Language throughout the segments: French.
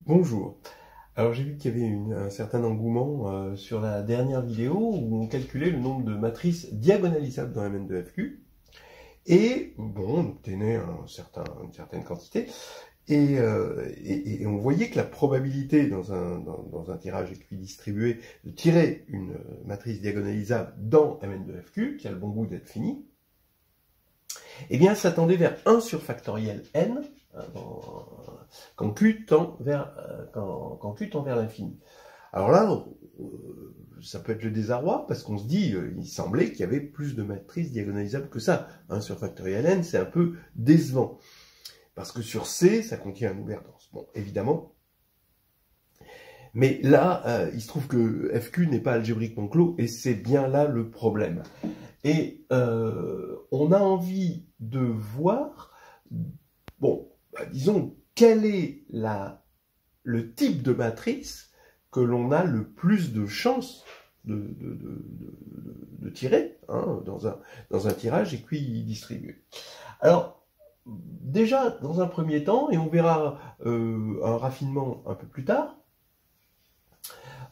Bonjour. Alors j'ai vu qu'il y avait un certain engouement sur la dernière vidéo où on calculait le nombre de matrices diagonalisables dans MN2FQ et bon, on obtenait une certaine quantité et on voyait que la probabilité dans un tirage équidistribué de tirer une matrice diagonalisable dans MN2FQ, qui a le bon goût d'être finie, eh bien ça tendait vers 1 sur factoriel n, quand Q tend vers l'infini. Alors là, ça peut être le désarroi, parce qu'on se dit, il semblait qu'il y avait plus de matrices diagonalisables que ça. 1 sur factoriel n, c'est un peu décevant. Parce que sur C, ça contient un ouvert dense. Bon, évidemment. Mais là, il se trouve que FQ n'est pas algébriquement clos, et c'est bien là le problème. Et on a envie de voir, bon, disons, quel est le type de matrice que l'on a le plus de chances de tirer dans un tirage équidistribué. Alors, déjà, dans un premier temps, et on verra un raffinement un peu plus tard,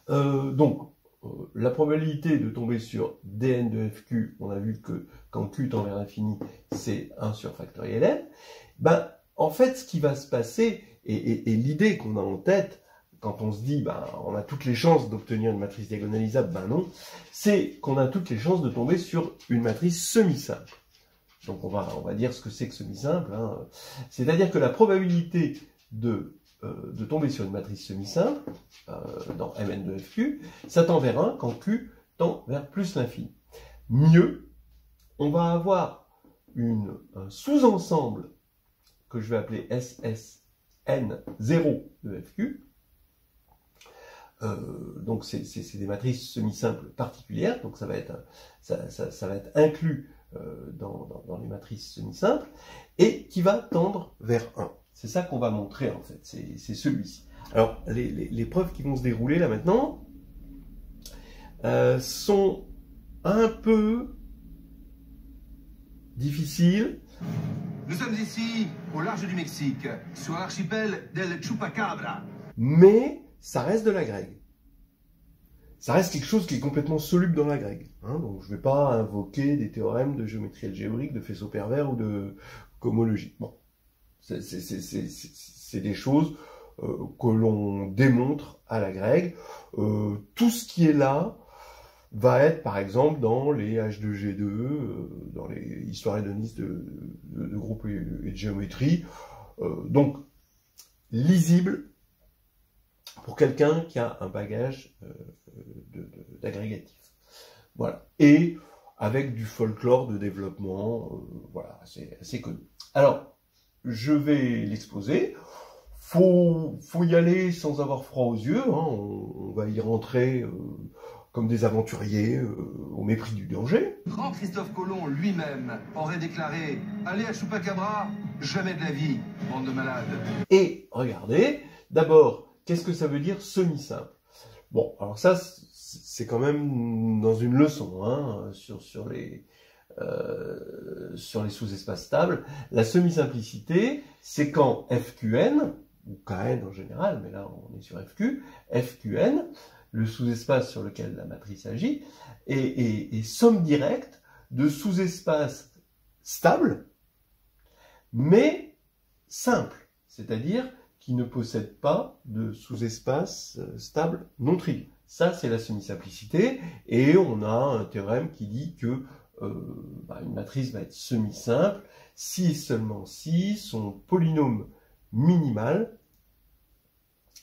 la probabilité de tomber sur dn de fq, on a vu que quand q tend vers l'infini, c'est 1 sur factoriel n. Ben, en fait, ce qui va se passer, et l'idée qu'on a en tête, quand on se dit, on a toutes les chances d'obtenir une matrice diagonalisable, ben non, c'est qu'on a toutes les chances de tomber sur une matrice semi-simple. Donc on va dire ce que c'est que semi-simple. C'est-à-dire que la probabilité de tomber sur une matrice semi-simple, dans Mn2FQ, ça tend vers 1 quand Q tend vers plus l'infini. Mieux, on va avoir un sous-ensemble que je vais appeler SSN0 de FQ. Donc c'est des matrices semi-simples particulières, donc ça va être inclus dans les matrices semi-simples, et qui va tendre vers 1. C'est ça qu'on va montrer en fait, c'est celui-ci. Alors les preuves qui vont se dérouler là maintenant sont un peu difficiles. Nous sommes ici au large du Mexique, sur l'archipel del Chupacabra. Mais ça reste de la Grègue. Ça reste quelque chose qui est complètement soluble dans la Grègue. Donc je ne vais pas invoquer des théorèmes de géométrie algébrique, de faisceau pervers ou de cohomologie. Bon, c'est des choses que l'on démontre à la Grègue. Tout ce qui est là va être, par exemple, dans les H2G2, dans les histoires hédonistes de groupes et de géométrie. Donc, lisible pour quelqu'un qui a un bagage d'agrégatif. Voilà. Et avec du folklore de développement, voilà, c'est assez connu. Alors, je vais l'exposer. Faut y aller sans avoir froid aux yeux. On va y rentrer comme des aventuriers au mépris du danger. Grand Christophe Colomb lui-même aurait déclaré « Allez à Chupacabra, jamais de la vie, bande de malades ». Et regardez, d'abord, qu'est-ce que ça veut dire semi-simple? Bon, alors ça, c'est quand même dans une leçon sur les sous-espaces stables. La semi-simplicité, c'est quand FQN, ou KN en général, mais là on est sur FQ, FQN, le sous-espace sur lequel la matrice agit, est somme directe de sous-espaces stables, mais simples, c'est-à-dire qui ne possèdent pas de sous-espace stable non trivial. Ça, c'est la semi-simplicité, et on a un théorème qui dit que une matrice va être semi-simple si et seulement si son polynôme minimal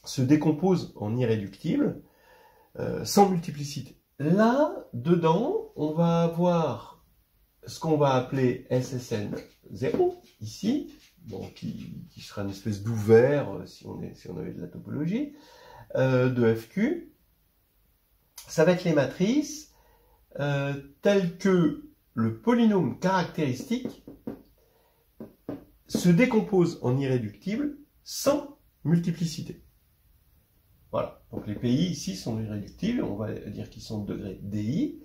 se décompose en irréductible sans multiplicité. Là, dedans, on va avoir ce qu'on va appeler SSN0, ici, bon, qui sera une espèce d'ouvert si on avait de la topologie, de FQ. Ça va être les matrices telles que le polynôme caractéristique se décompose en irréductible sans multiplicité. Voilà, donc les PI ici sont irréductibles, on va dire qu'ils sont de degré DI.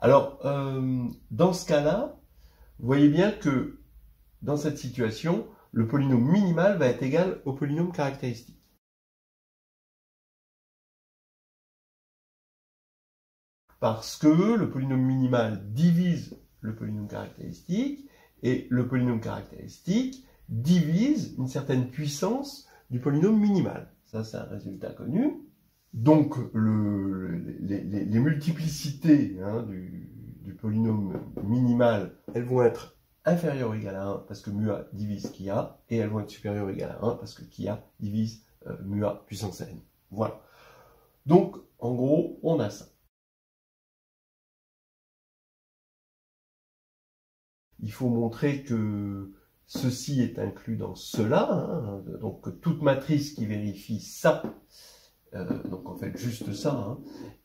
Alors, dans ce cas-là, vous voyez bien que dans cette situation, le polynôme minimal va être égal au polynôme caractéristique. parce que le polynôme minimal divise le polynôme caractéristique, et le polynôme caractéristique divise une certaine puissance du polynôme minimal. Ça, c'est un résultat connu. Donc, les multiplicités du polynôme minimal, elles vont être inférieures ou égales à 1 parce que mu a divise qui a, et elles vont être supérieures ou égales à 1 parce que qui a divise mu a puissance n. Voilà. Donc, en gros, on a ça. Il faut montrer que ceci est inclus dans cela, hein, donc toute matrice qui vérifie ça, donc en fait juste ça, hein,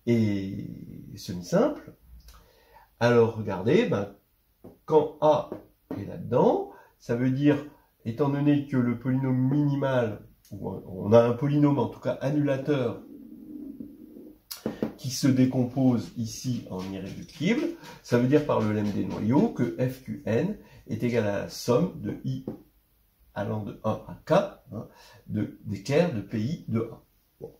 est semi-simple. Alors regardez, quand A est là-dedans, ça veut dire, étant donné que le polynôme minimal, ou on a un polynôme en tout cas annulateur, qui se décompose ici en irréductible, ça veut dire par le lemme des noyaux que FQN est égal à la somme de I allant de 1 à K, hein, d'équerre de PI de A. Bon.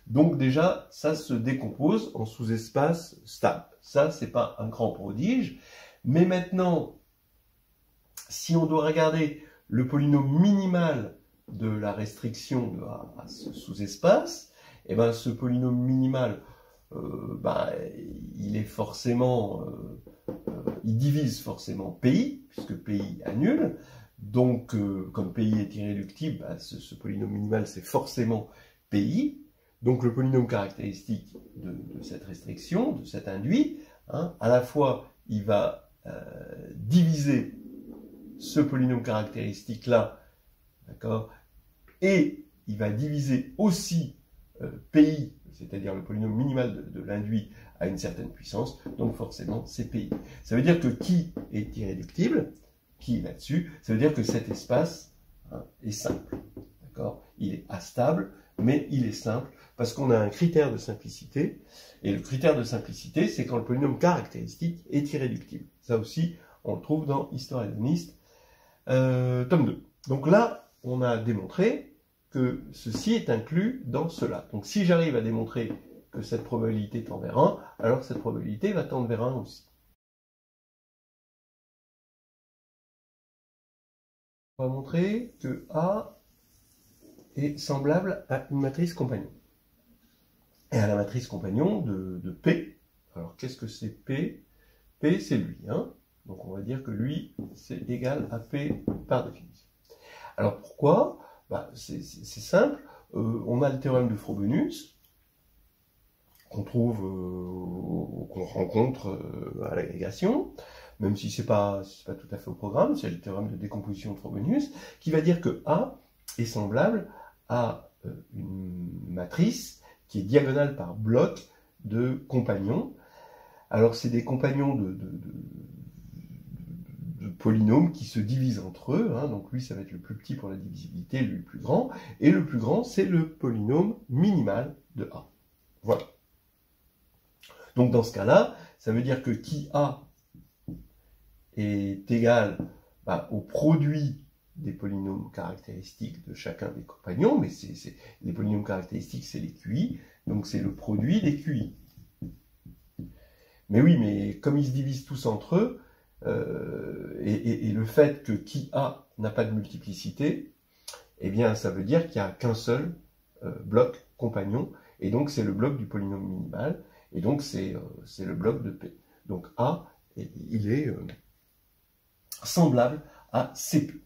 Donc déjà, ça se décompose en sous-espace stable. Ça, c'est pas un grand prodige. Mais maintenant, si on doit regarder le polynôme minimal de la restriction de A à ce sous-espace, et ben ce polynôme minimal, il est forcément, il divise forcément PI, puisque PI annule. Donc, comme PI est irréductible, ce polynôme minimal, c'est forcément PI. Donc, le polynôme caractéristique de cette restriction, de cet induit, hein, à la fois, il va diviser ce polynôme caractéristique-là, d'accord, et il va diviser aussi PI, c'est-à-dire le polynôme minimal de l'induit à une certaine puissance, donc forcément c'est PI. Ça veut dire que qui est irréductible, qui est là-dessus, ça veut dire que cet espace, hein, est simple. D'accord ? Il est astable, mais il est simple, parce qu'on a un critère de simplicité, et le critère de simplicité, c'est quand le polynôme caractéristique est irréductible. Ça aussi, on le trouve dans Histoire hédoniste, tome 2. Donc là, on a démontré que ceci est inclus dans cela. Donc si j'arrive à démontrer que cette probabilité tend vers 1, alors cette probabilité va tendre vers 1 aussi. On va montrer que A est semblable à une matrice compagnon. Et à la matrice compagnon de P. Alors qu'est-ce que c'est P? P, c'est lui. Hein, donc on va dire que lui, c'est égal à P par définition. Alors pourquoi? C'est simple. On a le théorème de Frobenius, qu'on trouve, qu'on rencontre à l'agrégation, même si c'est pas tout à fait au programme, c'est le théorème de décomposition de Frobenius, qui va dire que A est semblable à une matrice qui est diagonale par bloc de compagnons. Alors c'est des compagnons de polynômes qui se divisent entre eux, hein, donc lui ça va être le plus petit pour la divisibilité, lui le plus grand, et le plus grand c'est le polynôme minimal de A. Voilà. Donc dans ce cas-là, ça veut dire que qui A est égal au produit des polynômes caractéristiques de chacun des compagnons, mais les polynômes caractéristiques c'est les QI, donc c'est le produit des QI. Mais oui, mais comme ils se divisent tous entre eux, et le fait que qui A n'a pas de multiplicité, eh bien ça veut dire qu'il n'y a qu'un seul bloc compagnon, et donc c'est le bloc du polynôme minimal, et donc c'est le bloc de P. Donc A, il est semblable à CP.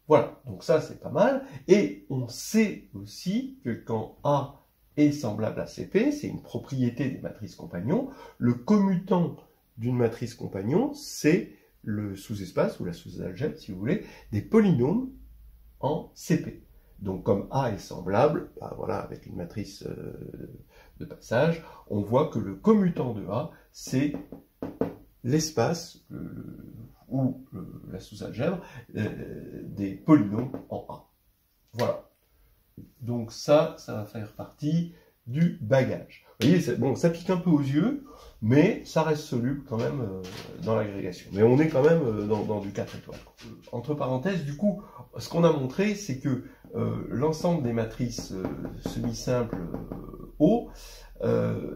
Voilà, donc ça c'est pas mal, et on sait aussi que quand A est semblable à CP, c'est une propriété des matrices compagnons, le commutant d'une matrice compagnon, c'est le sous-espace, ou la sous-algèbre, si vous voulez, des polynômes en CP. Donc comme A est semblable, voilà, avec une matrice de passage, on voit que le commutant de A, c'est l'espace, ou la sous-algèbre, des polynômes en A. Voilà. Donc ça va faire partie du bagage. Vous voyez, bon, ça pique un peu aux yeux, mais ça reste soluble quand même dans l'agrégation. Mais on est quand même dans du 4 étoiles. Entre parenthèses, du coup, ce qu'on a montré, c'est que l'ensemble des matrices semi-simples O,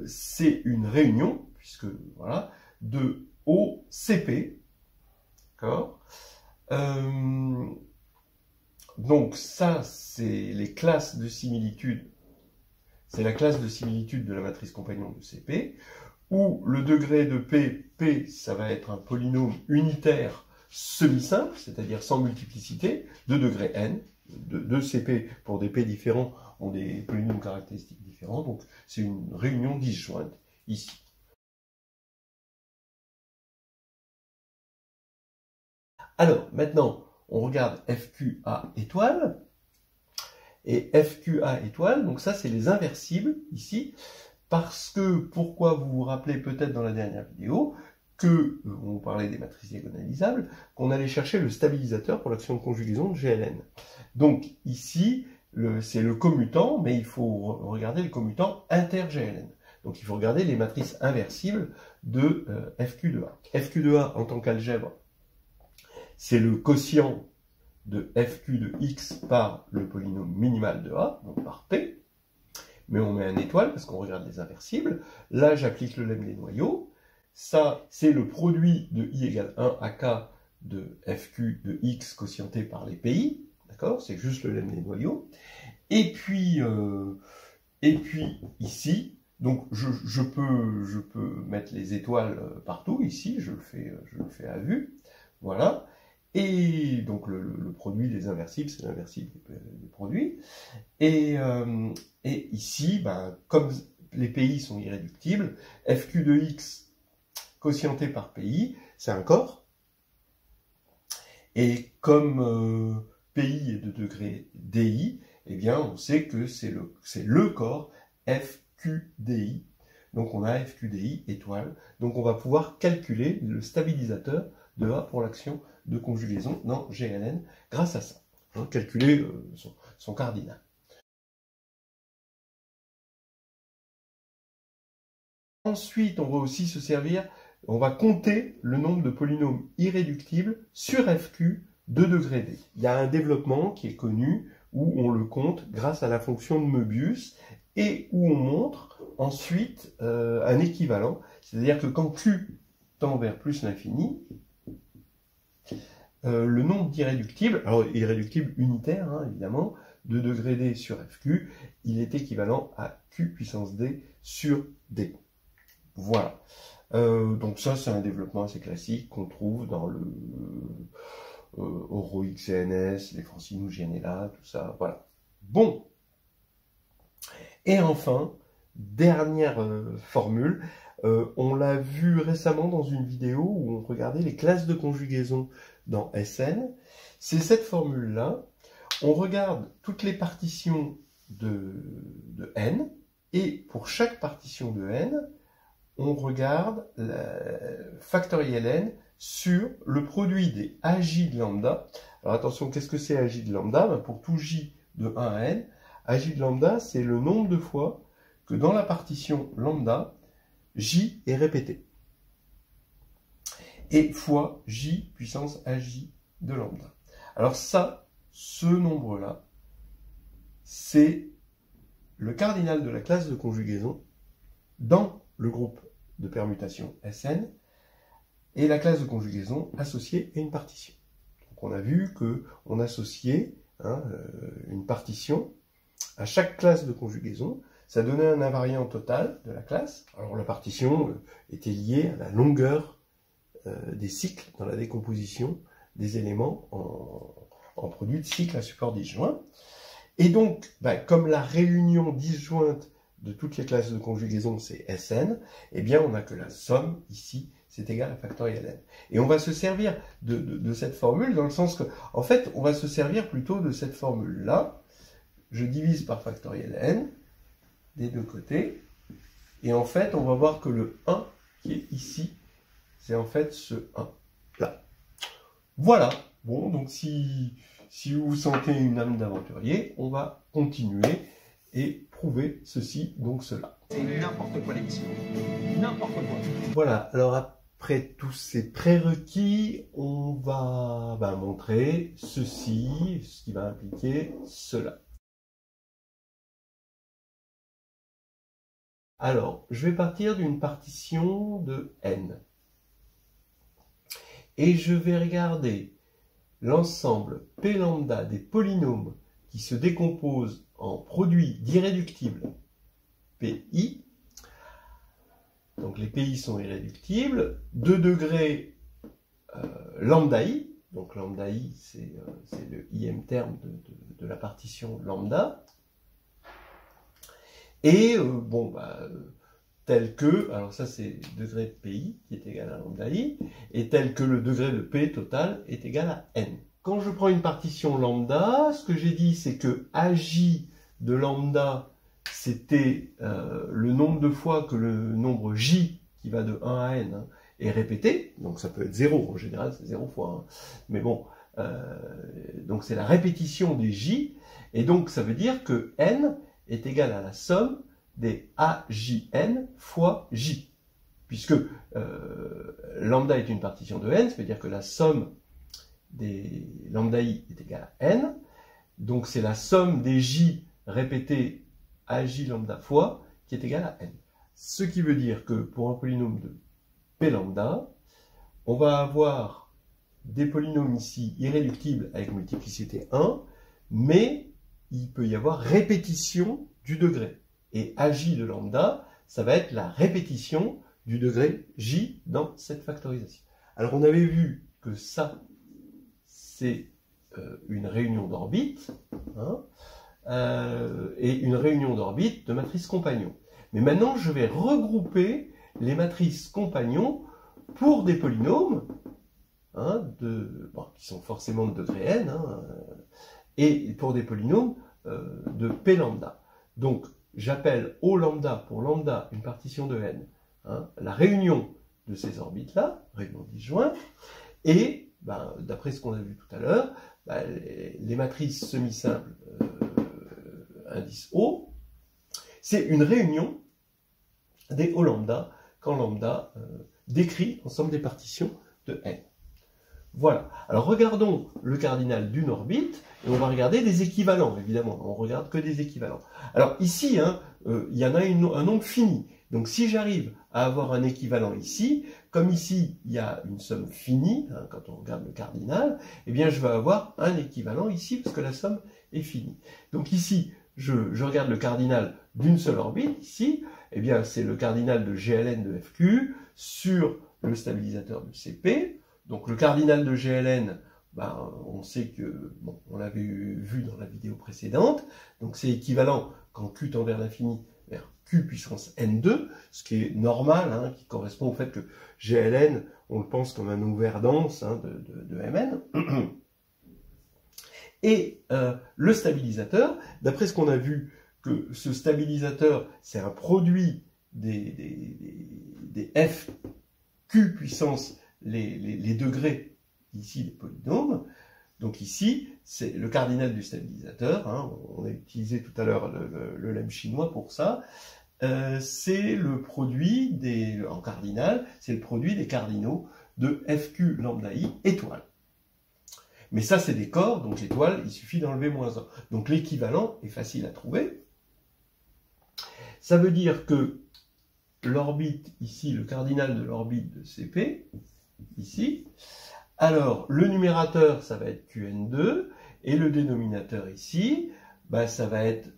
c'est une réunion, puisque voilà, de OCP, d'accord. Donc ça, c'est les classes de similitude, c'est la classe de similitude de la matrice compagnon de CP, où le degré de P, ça va être un polynôme unitaire semi-simple, c'est-à-dire sans multiplicité, de degré n, de CP pour des P différents ont des polynômes caractéristiques différents, donc c'est une réunion disjointe ici. Alors, maintenant, on regarde FQA étoile, et FQA étoile, donc ça c'est les inversibles ici, parce que, pourquoi vous vous rappelez peut-être dans la dernière vidéo, que, on parlait des matrices diagonalisables, qu'on allait chercher le stabilisateur pour l'action de conjugaison de GLN. Donc ici, c'est le commutant, mais il faut regarder le commutant inter-GLN. Donc il faut regarder les matrices inversibles de FQ de A. FQ de A en tant qu'algèbre, c'est le quotient de FQ de X par le polynôme minimal de A, donc par P. Mais on met un étoile parce qu'on regarde les inversibles. Là, j'applique le lemme des noyaux. Ça, c'est le produit de I égale 1 à K de FQ de X quotienté par les PI. D'accord? C'est juste le lemme des noyaux. Et puis ici, donc je peux mettre les étoiles partout. Ici, je le fais à vue. Voilà. Et donc le produit des inversibles, c'est l'inversible des produits. Et ici, ben, comme les PI sont irréductibles, FQ de X quotienté par PI, c'est un corps. Et comme PI est de degré DI, eh bien on sait que c'est le corps FQDI. Donc on a FQDI étoile. Donc on va pouvoir calculer le stabilisateur de A pour l'action de conjugaison dans GLN grâce à ça. Hein, calculer son cardinal. Ensuite, on va aussi se servir, on va compter le nombre de polynômes irréductibles sur FQ de degré D. Il y a un développement qui est connu où on le compte grâce à la fonction de Möbius et où on montre ensuite un équivalent, c'est-à-dire que quand Q tend vers plus l'infini, le nombre d'irréductibles, alors irréductible unitaire hein, évidemment, de degré D sur FQ, il est équivalent à Q puissance D sur D. Voilà. Donc ça, c'est un développement assez classique qu'on trouve dans le ORO-XNS, les Francine-Gianella, tout ça, voilà. Bon. Et enfin, dernière formule, on l'a vu récemment dans une vidéo où on regardait les classes de conjugaison dans SN. C'est cette formule-là. On regarde toutes les partitions de N, et pour chaque partition de N, on regarde factoriel N sur le produit des AJ de lambda. Alors attention, qu'est-ce que c'est AJ de lambda? Ben pour tout J de 1 à N, AJ de lambda, c'est le nombre de fois que dans la partition lambda, J est répété. Et fois J puissance AJ de lambda. Alors ça, ce nombre-là, c'est le cardinal de la classe de conjugaison dans le groupe de permutation Sn et la classe de conjugaison associée à une partition. Donc on a vu qu'on associait une partition à chaque classe de conjugaison. Ça donnait un invariant total de la classe. Alors la partition était liée à la longueur des cycles dans la décomposition des éléments en produit de cycle à support disjoint. Et donc, comme la réunion disjointe de toutes les classes de conjugaison, c'est Sn, eh bien, on n'a que la somme, ici, c'est égal à factoriel n. Et on va se servir de cette formule, dans le sens que, en fait, on va se servir plutôt de cette formule-là. Je divise par factoriel n, des deux côtés, et en fait, on va voir que le 1 qui est ici, c'est en fait ce 1-là. Voilà. Bon, donc si vous vous sentez une âme d'aventurier, on va continuer et prouver ceci, donc cela. C'est n'importe quoi l'émission. N'importe quoi. Voilà, alors après tous ces prérequis, on va montrer ceci, ce qui va impliquer cela. Alors, je vais partir d'une partition de n. Et je vais regarder l'ensemble P lambda des polynômes qui se décomposent en produits d'irréductibles PI. Donc les PI sont irréductibles. De degré lambda I. Donc lambda I, c'est le ième terme de la partition lambda. Et tel que, alors ça c'est le degré de PI qui est égal à lambda I, et tel que le degré de P total est égal à N. Quand je prends une partition lambda, ce que j'ai dit c'est que AJ de lambda, c'était le nombre de fois que le nombre J, qui va de 1 à N, est répété, donc ça peut être 0, en général c'est 0 fois, mais bon, donc c'est la répétition des J, et donc ça veut dire que N est égal à la somme des AJN fois J. Puisque lambda est une partition de N, ça veut dire que la somme des lambda I est égale à N. Donc c'est la somme des J répétées AJ lambda fois qui est égale à N. Ce qui veut dire que pour un polynôme de P lambda, on va avoir des polynômes ici irréductibles avec multiplicité 1, mais il peut y avoir répétition du degré. Et AJ de lambda, ça va être la répétition du degré J dans cette factorisation. Alors on avait vu que ça, c'est une réunion d'orbites, et une réunion d'orbites de matrices compagnons. Mais maintenant, je vais regrouper les matrices compagnons pour des polynômes, qui sont forcément de degré n, et pour des polynômes de P lambda. Donc, j'appelle O lambda pour lambda une partition de n, la réunion de ces orbites-là, réunion disjointe, et d'après ce qu'on a vu tout à l'heure, les matrices semi-simples indice O, c'est une réunion des O lambda quand lambda décrit l'ensemble des partitions de n. Voilà. Alors regardons le cardinal d'une orbite, et on va regarder des équivalents, évidemment. On regarde que des équivalents. Alors ici, il y en a un nombre fini. Donc si j'arrive à avoir un équivalent ici, comme ici, il y a une somme finie, quand on regarde le cardinal, eh bien je vais avoir un équivalent ici, parce que la somme est finie. Donc ici, je regarde le cardinal d'une seule orbite, ici, eh bien c'est le cardinal de GLN de FQ sur le stabilisateur de CP. Donc le cardinal de GLN, on sait que, on l'avait vu dans la vidéo précédente, donc c'est équivalent quand Q tend vers l'infini vers Q puissance N2, ce qui est normal, qui correspond au fait que GLN, on le pense comme un ouvert dense de Mn. Et le stabilisateur, d'après ce qu'on a vu, que ce stabilisateur, c'est un produit des F Q puissance les degrés ici des polynômes. Donc ici, c'est le cardinal du stabilisateur, on a utilisé tout à l'heure le lemme chinois pour ça, c'est le produit en cardinal, c'est le produit des cardinaux de FQ lambda I étoile. Mais ça, c'est des corps, donc l'étoile, il suffit d'enlever -1. Donc l'équivalent est facile à trouver. Ça veut dire que l'orbite, ici, le cardinal de l'orbite de CP, ici, alors le numérateur, ça va être Qn2, et le dénominateur ici, ça va être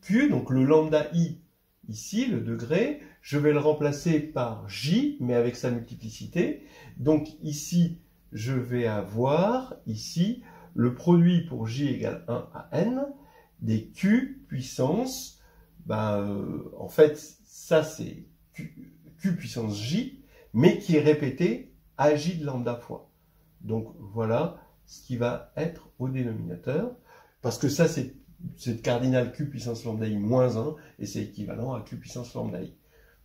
Q, donc le lambda I, ici, le degré, je vais le remplacer par J, mais avec sa multiplicité. Donc ici, je vais avoir, ici, le produit pour J égale 1 à N, des Q puissance, en fait, ça c'est Q puissance J, mais qui est répété à J de lambda fois. Donc voilà ce qui va être au dénominateur, parce que ça c'est le cardinal Q puissance lambda I moins 1, et c'est équivalent à Q puissance lambda I.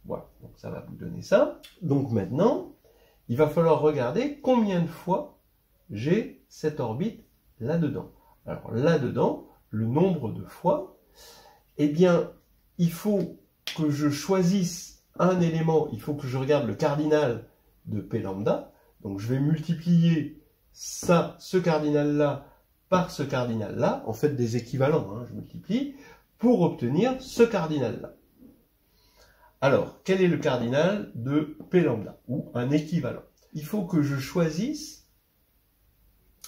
Voilà, donc ça va vous donner ça. Donc maintenant, il va falloir regarder combien de fois j'ai cette orbite là-dedans. Alors là-dedans, le nombre de fois, eh bien, il faut que je choisisse un élément, il faut que je regarde le cardinal de P lambda. Donc je vais multiplier ce cardinal-là par ce cardinal-là, en fait des équivalents, je multiplie, pour obtenir ce cardinal-là. Alors, quel est le cardinal de P lambda, ou un équivalent? Il faut que je choisisse,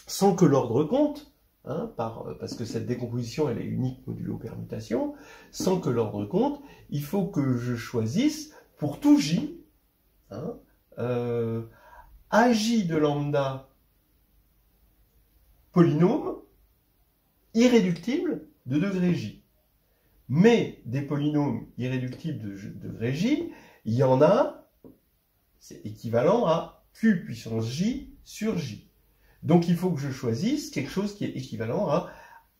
sans que l'ordre compte, hein, parce que cette décomposition elle est unique modulo permutation, sans que l'ordre compte, il faut que je choisisse pour tout J, hein, AJ de lambda polynôme irréductible de degré J. Mais des polynômes irréductibles de degré J, il y en a, c'est équivalent à Q puissance J sur J. Donc il faut que je choisisse quelque chose qui est équivalent à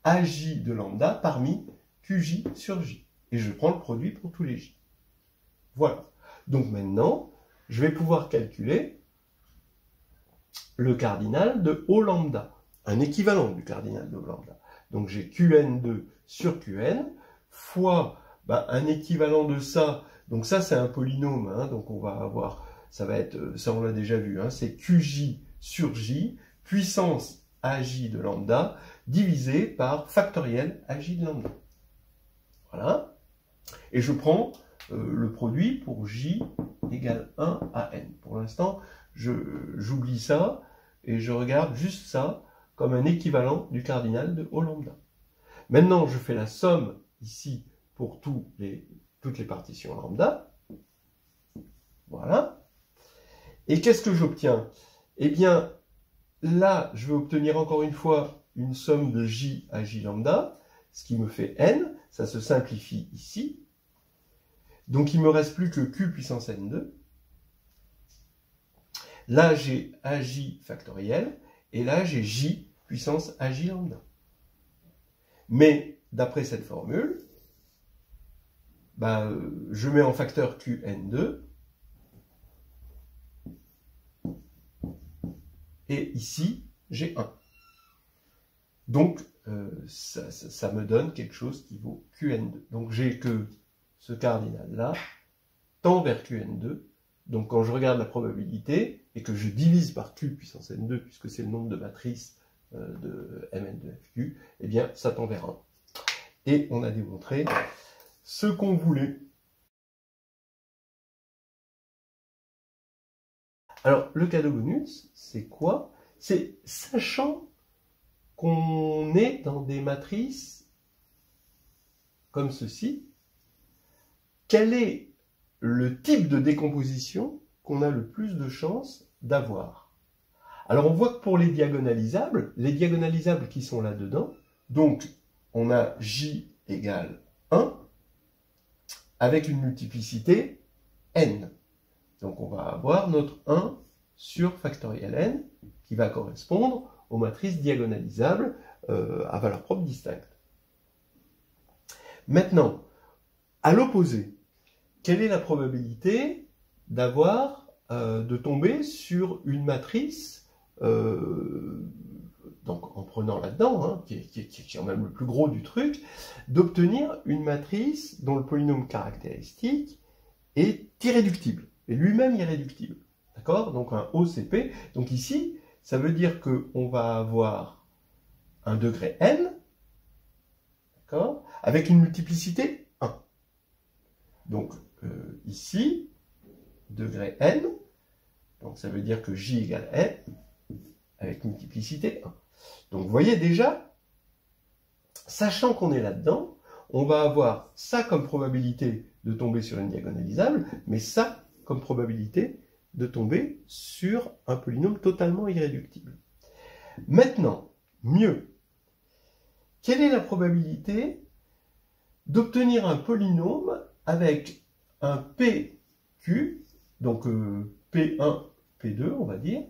AJ de lambda parmi QJ sur J. Et je prends le produit pour tous les J. Voilà. Donc maintenant, je vais pouvoir calculer le cardinal de O lambda, un équivalent du cardinal de O lambda. Donc j'ai Qn2 sur Qn, fois un équivalent de ça, donc ça c'est un polynôme, hein, donc on va avoir, ça va être, ça on l'a déjà vu, hein, c'est QJ sur J, puissance AJ de lambda, divisé par factoriel AJ de lambda. Voilà. Et je prends le produit pour J égale 1 à N. Pour l'instant, j'oublie ça, et je regarde juste ça comme un équivalent du cardinal de O lambda. Maintenant, je fais la somme ici pour toutes les partitions lambda. Voilà. Et qu'est-ce que j'obtiens? Eh bien, là, je vais obtenir encore une fois une somme de J à J lambda, ce qui me fait N. Ça se simplifie ici. Donc, il ne me reste plus que Q puissance N2. Là, j'ai AJ factoriel. Et là, j'ai J puissance AJ lambda. Mais, d'après cette formule, je mets en facteur Qn2. Et ici, j'ai 1. Donc, ça me donne quelque chose qui vaut Qn2. Donc, j'ai que ce cardinal-là tend vers Qn2. Donc, quand je regarde la probabilité, et que je divise par Q puissance N2, puisque c'est le nombre de matrices de Mn de Fq, eh bien, ça tend vers 1. Et on a démontré ce qu'on voulait. Alors, le cadeau bonus, c'est quoi? C'est sachant qu'on est dans des matrices comme ceci, quel est le type de décomposition qu'on a le plus de chances d'avoir? Alors, on voit que pour les diagonalisables qui sont là-dedans, donc, on a J égale 1, avec une multiplicité N. Donc, on va avoir notre 1 sur factoriel N, qui va correspondre aux matrices diagonalisables à valeur propre distincte. Maintenant, à l'opposé, quelle est la probabilité de tomber sur une matrice, donc en prenant là-dedans, hein, qui est quand même le plus gros du truc, d'obtenir une matrice dont le polynôme caractéristique est irréductible, et lui-même irréductible. D'accord? Donc un OCP. Donc ici, ça veut dire qu'on va avoir un degré n, d'accord, avec une multiplicité 1. Donc ici, degré n, donc ça veut dire que j égale n, avec multiplicité 1. Donc vous voyez déjà, sachant qu'on est là-dedans, on va avoir ça comme probabilité de tomber sur une diagonalisable, mais ça comme probabilité de tomber sur un polynôme totalement irréductible. Maintenant, mieux, quelle est la probabilité d'obtenir un polynôme avec un PQ, donc P1, P2, on va dire.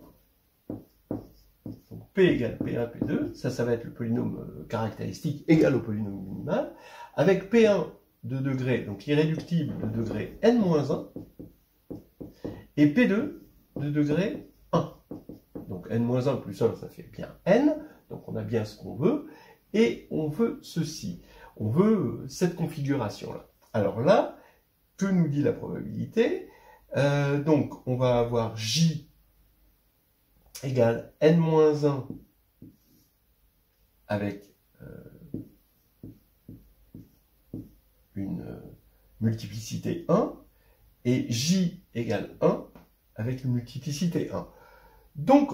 Donc P égale P1, P2, ça va être le polynôme caractéristique égal au polynôme minimal, avec P1 de degré, donc irréductible de degré n-1, et P2 de degré 1. Donc n-1 plus 1, ça fait bien n, donc on a bien ce qu'on veut, et on veut ceci, on veut cette configuration-là. Alors là, que nous dit la probabilité? Donc on va avoir J égale n-1 avec une multiplicité 1, et J égale 1 avec une multiplicité 1. Donc,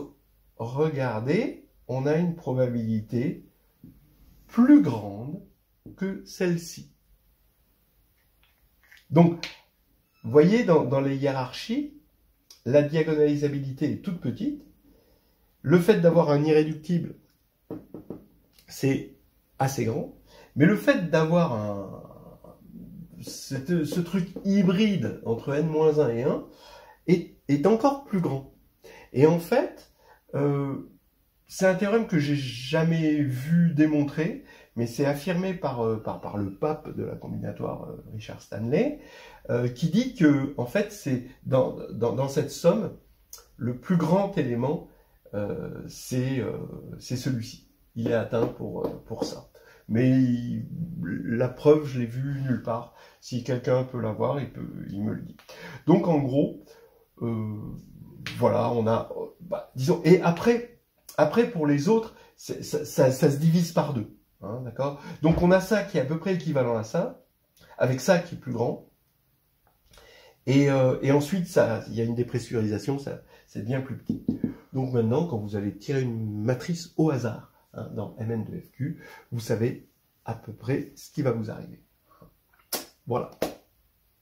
regardez, on a une probabilité plus grande que celle-ci. Donc, vous voyez, dans les hiérarchies, la diagonalisabilité est toute petite. Le fait d'avoir un irréductible, c'est assez grand. Mais le fait d'avoir ce truc hybride entre n-1 et 1 est encore plus grand. Et en fait, c'est un théorème que j'ai jamais vu démontrer, mais c'est affirmé par le pape de la combinatoire, Richard Stanley, qui dit que, en fait, c'est dans cette somme, le plus grand élément, c'est celui-ci. Il est atteint pour ça. Mais la preuve, je l'ai vue nulle part. Si quelqu'un peut la voir, il me le dit. Donc, en gros, voilà, on a, disons, et après pour les autres, ça se divise par deux, hein, d'accord? Donc on a ça qui est à peu près équivalent à ça, avec ça qui est plus grand, et ensuite il y a une dépressurisation, c'est bien plus petit. Donc maintenant, quand vous allez tirer une matrice au hasard, hein, dans Mn de FQ, vous savez à peu près ce qui va vous arriver. Voilà.